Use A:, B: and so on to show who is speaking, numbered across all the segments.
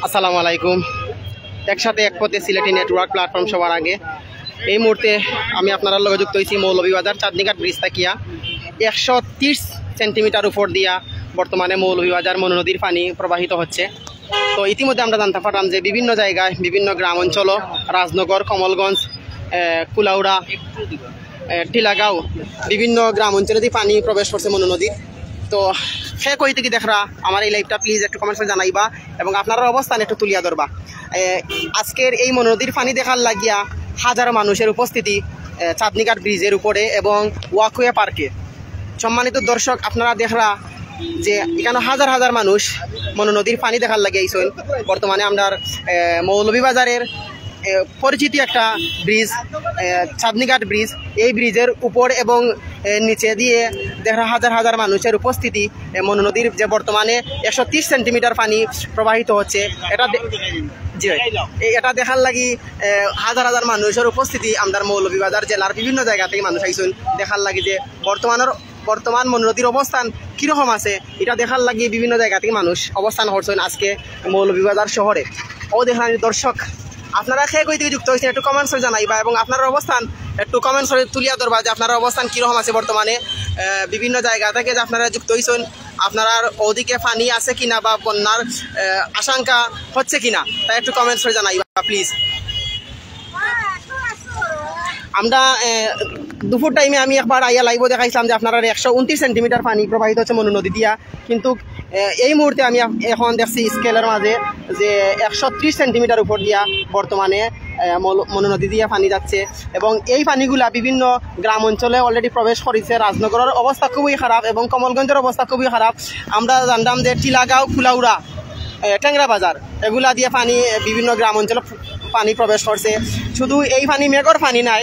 A: আসসালামু আলাইকুম। একসাথে এক পথে সিলেটি নেটওয়ার্ক প্ল্যাটফর্ম সবার আগে এই মুহূর্তে আমি আপনারা লগে যুক্ত হয়েছি মৌলভীবাজার চাঁদনীঘাট ব্রিজ থাকিয়া 130 সেন্টিমিটার উপর দিয়া বর্তমানে মৌলভীবাজার মনু নদীর পানি প্রবাহিত হচ্ছে। তো ইতিমধ্যে আমরা জানতে পারলাম যে বিভিন্ন জায়গায় বিভিন্ন গ্রাম অঞ্চল রাজনগর, কমলগঞ্জ, কুলাউড়া, টিলাগাঁও বিভিন্ন গ্রাম অঞ্চলে দিয়ে পানি প্রবেশ করছে মনু নদীর। তো সে কই থেকে দেখরা আমার এই লাইভটা প্লিজ একটু কমেন্টে জানাইবা এবং আপনার অবস্থান একটু তুলিয়া ধরবা। আজকের এই মনু নদীর পানি দেখার লাগিয়া হাজারো মানুষের উপস্থিতি চাঁদনীঘাট ব্রিজের উপরে এবং ওয়াকওয়ে পার্কে। সম্মানিত দর্শক, আপনারা দেখরা যে এখানে হাজার হাজার মানুষ মনু নদীর পানি দেখার লাগে আইসেন। বর্তমানে আমরা মৌলভীবাজারের পরিচিত একটা ব্রিজ চাঁদনীঘাট ব্রিজ, এই ব্রিজের উপর এবং নিচে দিয়ে দেখা হাজার হাজার মানুষের উপস্থিতি মনু নদীর যে বর্তমানে 130 সেন্টিমিটার পানি প্রবাহিত হচ্ছে। এটা দেখার লাগি হাজার হাজার মানুষের উপস্থিতি আমাদের মৌলভীবাজার জেলার বিভিন্ন জায়গা থেকে মানুষ আইসেন দেখার লাগি যে বর্তমান মনু নদীর অবস্থান কীরকম আছে এটা দেখার লাগি বিভিন্ন জায়গা থেকে মানুষ অবস্থান করছেন আজকে মৌলভীবাজার শহরে। ও দেখা দর্শক, আপনারা খেয়ে কই থেকে যুক্ত হয়েছেন একটু কমেন্টসে জানাইবা এবং আপনার অবস্থান একটু কমেন্টসে তুলিয়া ধরবা যে আপনার অবস্থান কীরকম আছে বর্তমানে বিভিন্ন জায়গা থেকে যে আপনারা যুক্ত হয়েছেন। আপনারা ওদিকে পানি আছে কিনা বা বন্যার আশঙ্কা হচ্ছে কিনা তাই একটু কমেন্টসে জানাইবা প্লিজ। আমরা দুপুর টাইমে আমি একবার আইয়া লাইভ দেখাইছিলাম যে আপনারা 129 সেন্টিমিটার পানি প্রবাহিত হচ্ছে মনু নদী দিয়া, কিন্তু এই মুহূর্তে আমি এখন দেখছি স্কেলের মাঝে যে 130 সেন্টিমিটার উপর দিয়া বর্তমানে মনু নদী দিয়া পানি যাচ্ছে এবং এই পানিগুলা বিভিন্ন গ্রাম অঞ্চলে অলরেডি প্রবেশ করেছে। রাজনগরের অবস্থা খুবই খারাপ এবং কমলগঞ্জের অবস্থা খুবই খারাপ। আমরা জানতাম যে টিলাগাঁও, কুলাউড়া, ট্যাংরা বাজার এগুলা দিয়ে পানি বিভিন্ন গ্রাম অঞ্চলে পানি প্রবেশ করছে। শুধু এই পানি মেঘর পানি নাই,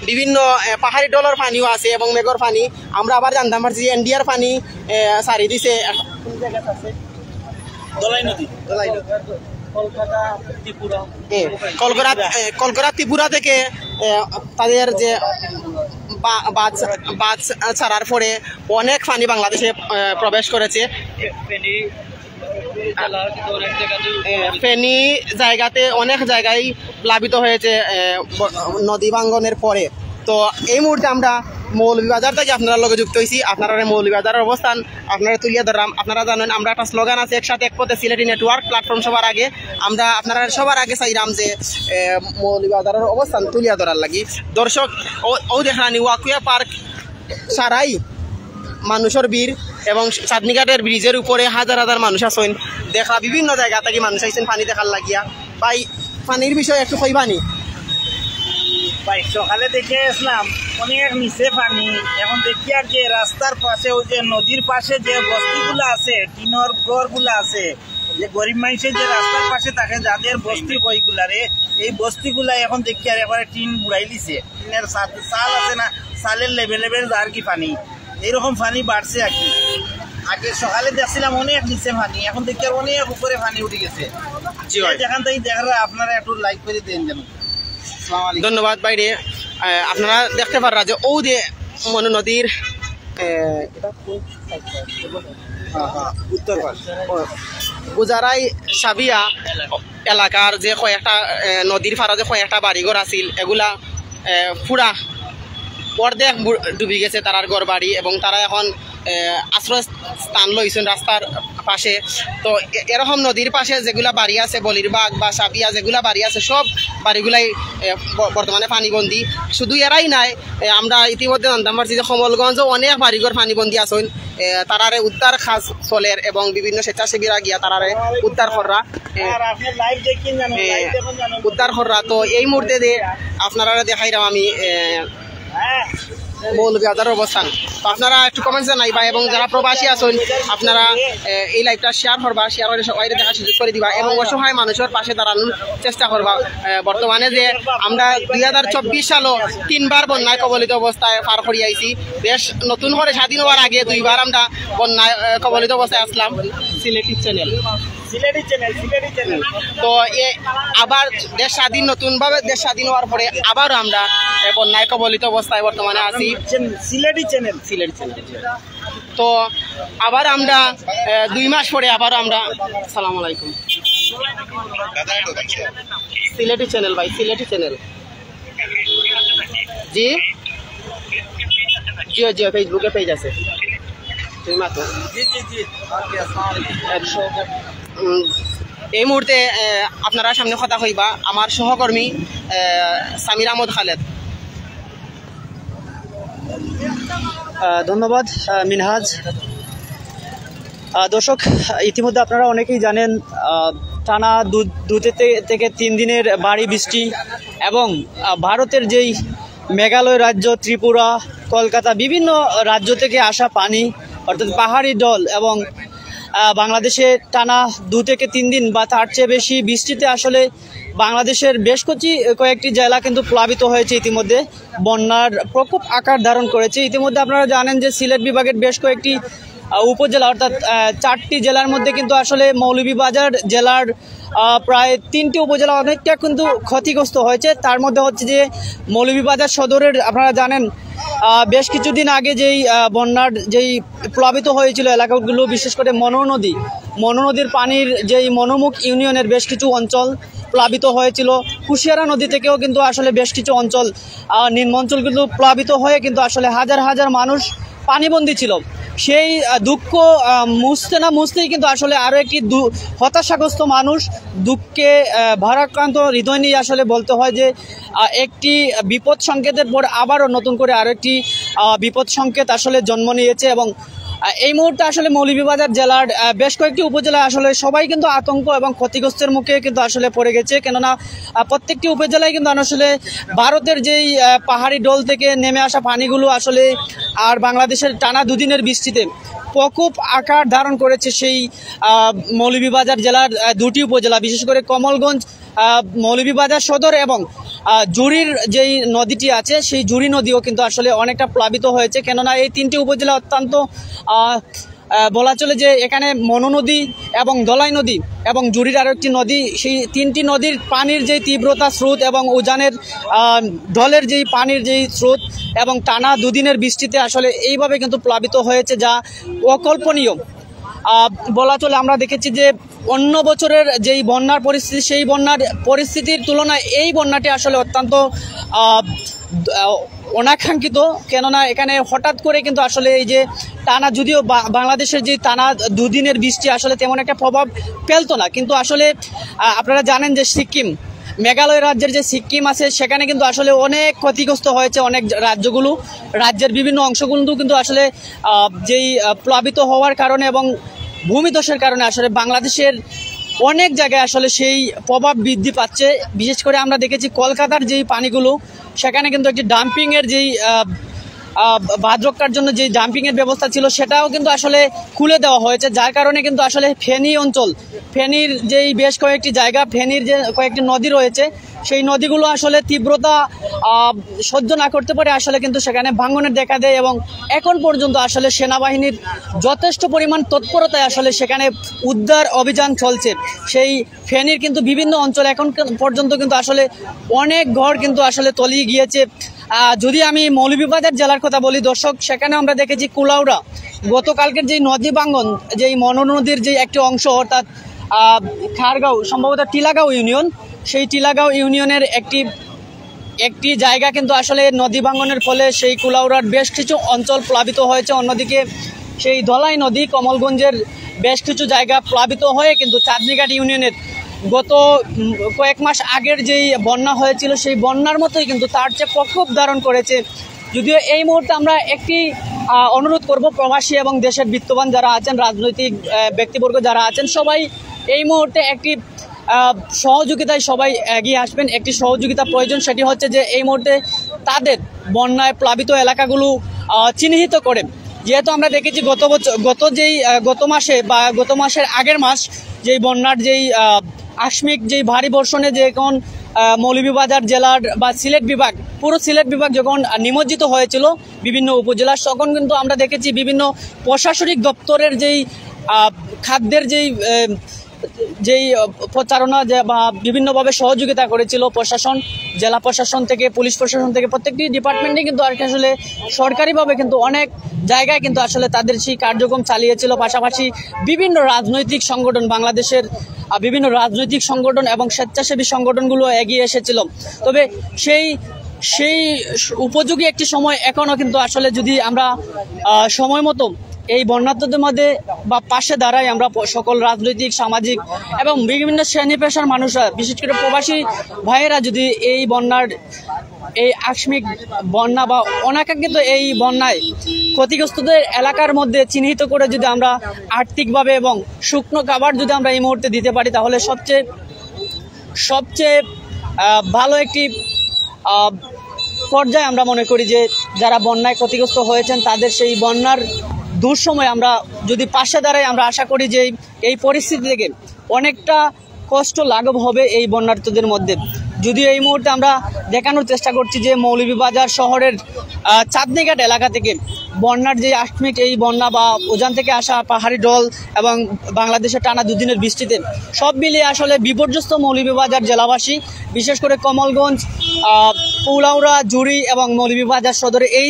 A: বিভিন্ন পাহাড়ি ডলার পানিও আছে এবং মেঘর পানি। আমরা আবার জানতাম পারছি যে এনডিআর পানি সারি দিছে কলকাতা ত্রিপুরা থেকে তাদের যে বাস ছাড়ার পরে অনেক পানি বাংলাদেশে প্রবেশ করেছে। ফেনী জায়গাতে অনেক জায়গায় প্লাবিত হয়েছে নদী ভাঙ্গনের পরে। তো এই মুহূর্তে আমরা মৌলভীবাজার থেকে আপনারা লগে যুক্ত হয়েছি। আপনারা মৌলভীবাজারের অবস্থান আপনারা তুলিয়া ধরলাম। আপনারা জানেন আমরা একটা স্লোগান আছে একসাথে এক পথে সিলেটি নেটওয়ার্ক প্ল্যাটফর্ম সবার আগে। আমরা আপনারা সবার আগে চাইলাম যে মৌলভীবাজারের অবস্থান তুলিয়া ধরার লাগি। দর্শক ও দেখানি ওয়াকওয়ে পার্ক সারাই মানুষের ভিড় এবং চাঁদনীঘাটের ব্রিজের উপরে হাজার হাজার মানুষ আছেন। দেখা বিভিন্ন জায়গা থেকে মানুষ আইছেন পানি দেখার লাগিয়া। ভাই পানির বিষয়ে একটু কইবানি?
B: ভাই সকালে দেখে আসলাম অনেক নিচে পানি, এখন দেখি আর যে রাস্তার পাশে ওই যে নদীর পাশে যে বস্তিগুলো আছে, টিনের ঘরগুলো আছে, যে গরিব মানুষের যে রাস্তার পাশে থাকে যাদের বস্তি বইগুলারে, এই বস্তিগুলা এখন দেখি আর একবারে টিন বুড়াই দিছে। টিনের চাল আছে না, চালের লেভেল আর কি পানি, এইরকম পানি বাড়ছে আর কি। আগে সকালে দেখছিলাম অনেক নিচে পানি, এখন দেখি আর অনেক উপরে পানি উঠে গেছে। যেখান থেকে দেখা আপনারা একটু লাইক করে দেন যেন।
A: ধন্যবাদ বাইরে। আপনারা দেখতে পারা যে ও যে মনু নদীর উত্তর গুজারাই সাবিয়া এলাকার যে কয়েকটা নদীর ফারা যে কয়েকটা বাড়িঘর আছিল এগুলা পুরা অর্ধেক ডুবি গেছে তারার ঘর বাড়ি এবং তারা এখন আশ্রয় স্থান লইছেন রাস্তার পাশে। তো এরকম নদীর পাশে যেগুলা বাড়ি আছে, বলিরবাগ বা সাবিয়া যেগুলা বাড়ি আছে, সব বাড়িগুলাই বর্তমানে পানিবন্দী। শুধু এরাই নাই, আমরা ইতিমধ্যে জানতাম পারছি যে কমলগঞ্জও অনেক বাড়িঘর পানিবন্দী আছেন। তারারে উদ্ধার কাজ চলের এবং বিভিন্ন স্বেচ্ছাসেবীরা গিয়া তারারে উদ্ধার কররা। তো এই মুহূর্তে যে আপনারা দেখাইলাম আমি মৌলভীবাজারের অবস্থান। তো আপনারা একটু কমেন্টস জানাইবা এবং যারা প্রবাসী আছেন আপনারা এই লাইভটা শেয়ার করবা, শেয়ার করে সবাই দেখা সুযোগ করে দিবা এবং অসহায় মানুষের পাশে দাঁড়ানোর চেষ্টা করবা। বর্তমানে যে আমরা 2024 সালও 3বার বন্যায় কবলিত অবস্থায় পার করি আইছি। দেশ নতুন করে স্বাধীন হওয়ার আগে 2বার আমরা বন্যায় কবলিত অবস্থায় আসলাম। সিলেটি চ্যানেল তো আবার দেশ স্বাধীন, নতুনভাবে দেশ স্বাধীন হওয়ার পরে আবারও আমরা বন্যায় কবলিত অবস্থায় বর্তমানে আছি। সিলেটি চ্যানেল তো আবার আমরা 2 মাস পরে আবার আমরা আসসালামু আলাইকুম সিলেটি চ্যানেল ভাই সিলেটি চ্যানেল জি জি জি ফেসবুকে পেজ আছে তুমি মাত্র এই মুহূর্তে আপনারা সামনে কথা হইবা আমার সহকর্মী সামির আহমদ খালেদ।
C: ধন্যবাদ মিনহাজ। দর্শক, ইতিমধ্যে আপনারা অনেকেই জানেন টানা 2 থেকে 3 দিনের ভারী বৃষ্টি এবং ভারতের যেই মেঘালয় রাজ্য, ত্রিপুরা, কলকাতা বিভিন্ন রাজ্য থেকে আসা পানি অর্থাৎ পাহাড়ি জল এবং বাংলাদেশে টানা 2 থেকে 3 দিন বা তার চেয়ে বেশি বৃষ্টিতে আসলে বাংলাদেশের বেশ কয়েকটি জেলা কিন্তু প্লাবিত হয়েছে। ইতিমধ্যে বন্যার প্রকোপ আকার ধারণ করেছে। ইতিমধ্যে আপনারা জানেন যে সিলেট বিভাগের বেশ কয়েকটি উপজেলা অর্থাৎ 4টি জেলার মধ্যে কিন্তু আসলে মৌলভীবাজার জেলার প্রায় 3টি উপজেলা অনেকটা কিন্তু ক্ষতিগ্রস্ত হয়েছে। তার মধ্যে হচ্ছে যে মৌলভীবাজার সদরের আপনারা জানেন বেশ কিছুদিন আগে যেই বন্যার যেই প্লাবিত হয়েছিল এলাকাগুলো, বিশেষ করে মনো নদীর পানির যেই মনোমুখ ইউনিয়নের বেশ কিছু অঞ্চল প্লাবিত হয়েছিল। কুশিয়ারা নদী থেকেও কিন্তু আসলে বেশ কিছু অঞ্চল নিম্ন অঞ্চলগুলো প্লাবিত হয়ে কিন্তু আসলে হাজার হাজার মানুষ পানিবন্দী ছিল। সেই দুঃখ মুছতেই কিন্তু আসলে আরও একটি হতাশাগ্রস্ত মানুষ দুঃখে ভারাক্রান্ত হৃদয় নিয়ে আসলে বলতে হয় যে একটি বিপদ সংকেতের পর আবারও নতুন করে আরও একটি বিপদ সংকেত আসলে জন্ম নিয়েছে। এবং এই মুহূর্তে আসলে মৌলভীবাজার জেলার বেশ কয়েকটি উপজেলা আসলে সবাই কিন্তু আতঙ্ক এবং ক্ষতিগ্রস্তের মুখে কিন্তু আসলে পড়ে গেছে। কেননা প্রত্যেকটি উপজেলায় কিন্তু আসলে ভারতের যেই পাহাড়ি ডোল থেকে নেমে আসা পানিগুলো আসলে আর বাংলাদেশের টানা 2 দিনের বৃষ্টিতে প্রকোপ আকার ধারণ করেছে সেই মৌলভীবাজার জেলার 2টি উপজেলা, বিশেষ করে কমলগঞ্জ, মৌলভীবাজার সদর এবং জুড়ির যেই নদীটি আছে সেই জুড়ি নদীও কিন্তু আসলে অনেকটা প্লাবিত হয়েছে। কেননা এই 3টি উপজেলা অত্যন্ত বলা চলে যে এখানে মনো নদী এবং দলাই নদী এবং জুড়ির আরও একটি নদী, সেই 3টি নদীর পানির যেই তীব্রতা স্রোত এবং উজানের ঢলের যেই পানির যেই স্রোত এবং টানা 2 দিনের বৃষ্টিতে আসলে এইভাবে কিন্তু প্লাবিত হয়েছে, যা অকল্পনীয় বলা চলে। আমরা দেখেছি যে অন্য বছরের যেই বন্যার পরিস্থিতি, সেই বন্যার পরিস্থিতির তুলনায় এই বন্যাটি আসলে অত্যন্ত অনাকাঙ্ক্ষিত। কেননা এখানে হঠাৎ করে কিন্তু আসলে এই যে টানা, যদিও বাংলাদেশের যে টানা 2 দিনের বৃষ্টি আসলে তেমন একটা প্রভাব ফেলতো না, কিন্তু আসলে আপনারা জানেন যে সিকিম, মেঘালয় রাজ্যের যে সিকিম আছে সেখানে কিন্তু আসলে অনেক ক্ষতিগ্রস্ত হয়েছে অনেক রাজ্যের বিভিন্ন অংশগুলো কিন্তু আসলে যেই প্লাবিত হওয়ার কারণে এবং ভূমিধসের কারণে আসলে বাংলাদেশের অনেক জায়গায় আসলে সেই প্রভাব বৃদ্ধি পাচ্ছে। বিশেষ করে আমরা দেখেছি কলকাতার যেই পানিগুলো, সেখানে কিন্তু একটি ডাম্পিংয়ের যেই বাঁধরক্ষার জন্য যে ডাম্পিংয়ের ব্যবস্থা ছিল সেটাও কিন্তু আসলে খুলে দেওয়া হয়েছে, যার কারণে কিন্তু আসলে ফেনী অঞ্চল, ফেনীর যেই বেশ কয়েকটি জায়গা, ফেনীর যে কয়েকটি নদী রয়েছে সেই নদীগুলো আসলে তীব্রতা সহ্য না করতে পারে আসলে কিন্তু সেখানে ভাঙনের দেখা দেয়। এবং এখন পর্যন্ত আসলে সেনাবাহিনীর যথেষ্ট পরিমাণ তৎপরতায় আসলে সেখানে উদ্ধার অভিযান চলছে। সেই ফেনীর কিন্তু বিভিন্ন অঞ্চল এখন পর্যন্ত কিন্তু আসলে অনেক ঘর কিন্তু আসলে তলিয়ে গিয়েছে। যদি আমি মৌলভীবাজার জেলার কথা বলি দর্শক, সেখানে আমরা দেখেছি কুলাউড়া গতকালকের যেই নদী ভাঙ্গন, যেই মনো নদীর যে একটি অংশ অর্থাৎ খারগাঁও, সম্ভবত টিলাগাঁও ইউনিয়ন, সেই টিলাগাঁও ইউনিয়নের একটি জায়গা কিন্তু আসলে নদী ভাঙ্গনের ফলে সেই কুলাউড়ার বেশ কিছু অঞ্চল প্লাবিত হয়েছে। অন্যদিকে সেই ধলাই নদী কমলগঞ্জের বেশ কিছু জায়গা প্লাবিত হয়ে কিন্তু চাঁদনীঘাট ইউনিয়নের গত কয়েক মাস আগের যেই বন্যা হয়েছিল সেই বন্যার মতোই কিন্তু তার চেয়ে প্রকোপ ধারণ করেছে। যদিও এই মুহূর্তে আমরা একটি অনুরোধ করব, প্রবাসী এবং দেশের বিত্তবান যারা আছেন, রাজনৈতিক ব্যক্তিবর্গ যারা আছেন, সবাই এই মুহূর্তে একটি সহযোগিতায় সবাই এগিয়ে আসবেন। একটি সহযোগিতা প্রয়োজন, সেটি হচ্ছে যে এই মুহূর্তে তাদের বন্যায় প্লাবিত এলাকাগুলো চিহ্নিত করে, যেহেতু আমরা দেখেছি গত মাসের আগের মাস যেই বন্যার যেই আকস্মিক যেই ভারী বর্ষণে যখন মৌলভীবাজার জেলার বা সিলেট বিভাগ, পুরো সিলেট বিভাগ যখন নিমজ্জিত হয়েছিল বিভিন্ন উপজেলা, তখন কিন্তু আমরা দেখেছি বিভিন্ন প্রশাসনিক দপ্তরের যেই খাদ্যের যেই যেই প্রচারণা যে বা বিভিন্নভাবে সহযোগিতা করেছিল প্রশাসন, জেলা প্রশাসন থেকে, পুলিশ প্রশাসন থেকে, প্রত্যেকটি ডিপার্টমেন্টে কিন্তু আর কি আসলে সরকারিভাবে কিন্তু অনেক জায়গায় কিন্তু আসলে তাদের সেই কার্যক্রম চালিয়েছিল। পাশাপাশি বিভিন্ন রাজনৈতিক সংগঠন, বাংলাদেশের বিভিন্ন রাজনৈতিক সংগঠন এবং স্বেচ্ছাসেবী সংগঠনগুলো এগিয়ে এসেছিল। তবে সেই উপযোগী একটি সময় এখনও কিন্তু আসলে যদি আমরা সময় মতো এই বন্যার্তদের মধ্যে বা পাশে দাঁড়াই আমরা সকল রাজনৈতিক, সামাজিক এবং বিভিন্ন শ্রেণী পেশার মানুষরা, বিশেষ করে প্রবাসী ভাইয়েরা যদি এই বন্যার, এই আকস্মিক বন্যা বা অনাকাঙ্ক্ষিত এই বন্যায় ক্ষতিগ্রস্তদের এলাকার মধ্যে চিহ্নিত করে যদি আমরা আর্থিকভাবে এবং শুকনো খাবার যদি আমরা এই মুহূর্তে দিতে পারি, তাহলে সবচেয়ে ভালো একটি পর্যায়ে আমরা মনে করি যে যারা বন্যায় ক্ষতিগ্রস্ত হয়েছেন তাদের সেই বন্যার দুঃসময় আমরা যদি পাশে দাঁড়াই, আমরা আশা করি যে এই পরিস্থিতি থেকে অনেকটা কষ্ট লাঘব হবে এই বন্যার্তদের মধ্যে। যদিও এই মুহূর্তে আমরা দেখানোর চেষ্টা করছি যে মৌলভীবাজার শহরের চাঁদনীঘাট এলাকা থেকে বন্যার যে আকস্মিক এই বন্যা বা উজান থেকে আসা পাহাড়ি ঢল এবং বাংলাদেশের টানা দুদিনের বৃষ্টিতে সব মিলিয়ে আসলে বিপর্যস্ত মৌলভীবাজার জেলাবাসী, বিশেষ করে কমলগঞ্জ, পৌলাউড়া, জুড়ি এবং মৌলভীবাজার সদরে এই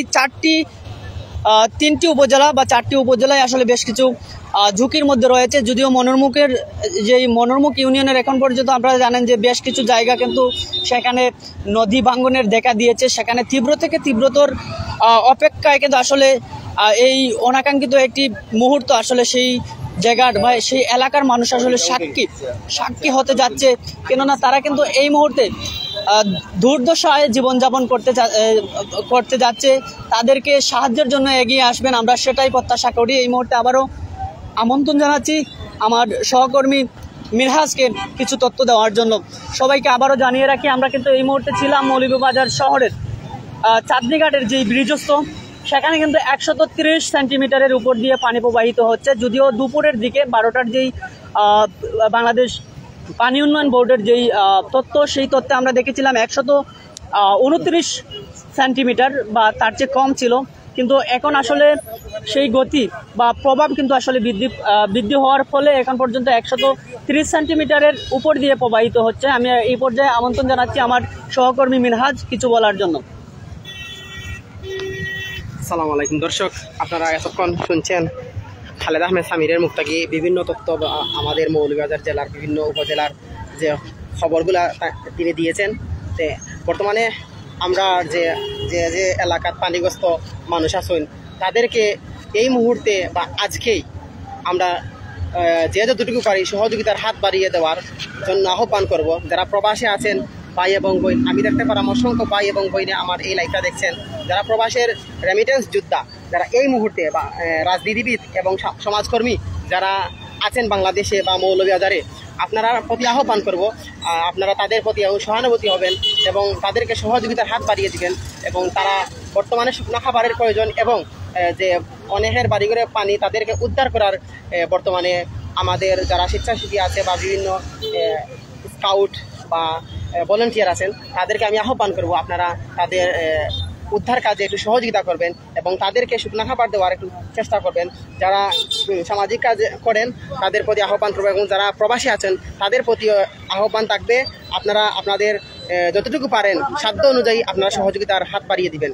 C: তিনটি উপজেলা বা চারটি উপজেলায় আসলে বেশ কিছু ঝুঁকির মধ্যে রয়েছে। যদিও মনোরমুখ ইউনিয়নের এখন পর্যন্ত আপনারা জানেন যে বেশ কিছু জায়গা কিন্তু সেখানে নদী ভাঙ্গনের দেখা দিয়েছে, সেখানে তীব্র থেকে তীব্রতর অপেক্ষায় কিন্তু আসলে এই অনাকাঙ্ক্ষিত একটি মুহূর্ত আসলে সেই জায়গার বা সেই এলাকার মানুষ আসলে সাক্ষী হতে যাচ্ছে। কেননা তারা কিন্তু এই মুহূর্তে দুর্দশায় জীবনযাপন করতে যাচ্ছে, তাদেরকে সাহায্যের জন্য এগিয়ে আসবেন, আমরা সেটাই প্রত্যাশা করি। এই মুহূর্তে আবারও আমন্ত্রণ জানাচ্ছি আমার সহকর্মী মিনহাজকে কিছু তথ্য দেওয়ার জন্য। সবাইকে আবারও জানিয়ে রাখি, আমরা কিন্তু এই মুহূর্তে ছিলাম মৌলভীবাজার শহরের চাঁদনীঘাটের যেই ব্রিজস্থ, সেখানে কিন্তু 130 সেন্টিমিটারের উপর দিয়ে পানি প্রবাহিত হচ্ছে। যদিও দুপুরের দিকে 12টার যেই বাংলাদেশ পানি উন্নয়ন বোর্ডের যেই তথ্য, সেই তথ্যে আমরা দেখেছিলাম 129 সেন্টিমিটার বা তার চেয়ে কম ছিল। কিন্তু এখন আসলে সেই গতি বা প্রভাব কিন্তু আসলে বৃদ্ধি হওয়ার ফলে এখন পর্যন্ত 130 সেন্টিমিটারের উপর দিয়ে প্রবাহিত হচ্ছে। আমি এই পর্যায়ে আমন্ত্রণ জানাচ্ছি আমার সহকর্মী মিনহাজ কিছু বলার জন্য।
A: আসসালামু আলাইকুম দর্শক, আপনারা এতক্ষণ শুনছেন খালেদ আহমেদ সামিরের মুখ থেকে বিভিন্ন তথ্য আমাদের মৌলভীবাজার জেলার বিভিন্ন উপজেলার যে খবরগুলা তিনি দিয়েছেন। বর্তমানে আমরা যে এলাকার পানিগ্রস্ত মানুষ আছেন তাদেরকে এই মুহূর্তে বা আজকেই আমরা যে যতটুকু পারি সহযোগিতার হাত বাড়িয়ে দেওয়ার জন্য আহ্বান করব। যারা প্রবাসে আছেন ভাই এবং বোন, আমি দেখতে পারাম অসংখ্য ভাই এবং বোনে আমার এই লাইভটা দেখছেন, যারা প্রবাসের রেমিটেন্স যোদ্ধা, যারা এই মুহূর্তে বা রাজনীতিবিদ এবং সমাজকর্মী যারা আছেন বাংলাদেশে বা মৌলভীবাজারে, আপনারা প্রতি আহ্বান করব আপনারা তাদের প্রতি সহানুভূতি হবেন এবং তাদেরকে সহযোগিতার হাত বাড়িয়ে দিবেন। এবং তারা বর্তমানে শুকনো খাবারের প্রয়োজন এবং যে অনেকের বাড়িঘরে পানি, তাদেরকে উদ্ধার করার বর্তমানে আমাদের যারা স্বেচ্ছাসেবী আছে বা বিভিন্ন স্কাউট বা ভলেন্টিয়ার আছেন, তাদেরকে আমি আহ্বান করব আপনারা তাদের উদ্ধার কাজে একটু সহযোগিতা করবেন এবং তাদেরকে শুকনো খাবার দেওয়ার একটু চেষ্টা করবেন। যারা সামাজিক কাজ করেন তাদের প্রতি আহ্বান করবো এবং যারা প্রবাসী আছেন তাদের প্রতি আহ্বান থাকবে আপনারা আপনাদের যতটুকু পারেন সাধ্য অনুযায়ী আপনারা সহযোগিতার হাত বাড়িয়ে দিবেন।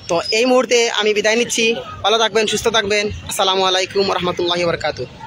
A: তো এই মুহূর্তে আমি বিদায় নিচ্ছি, ভালো থাকবেন, সুস্থ থাকবেন। আসসালামু আলাইকুম রহমতুল্লাহি ওয়া বারাকাতুহু।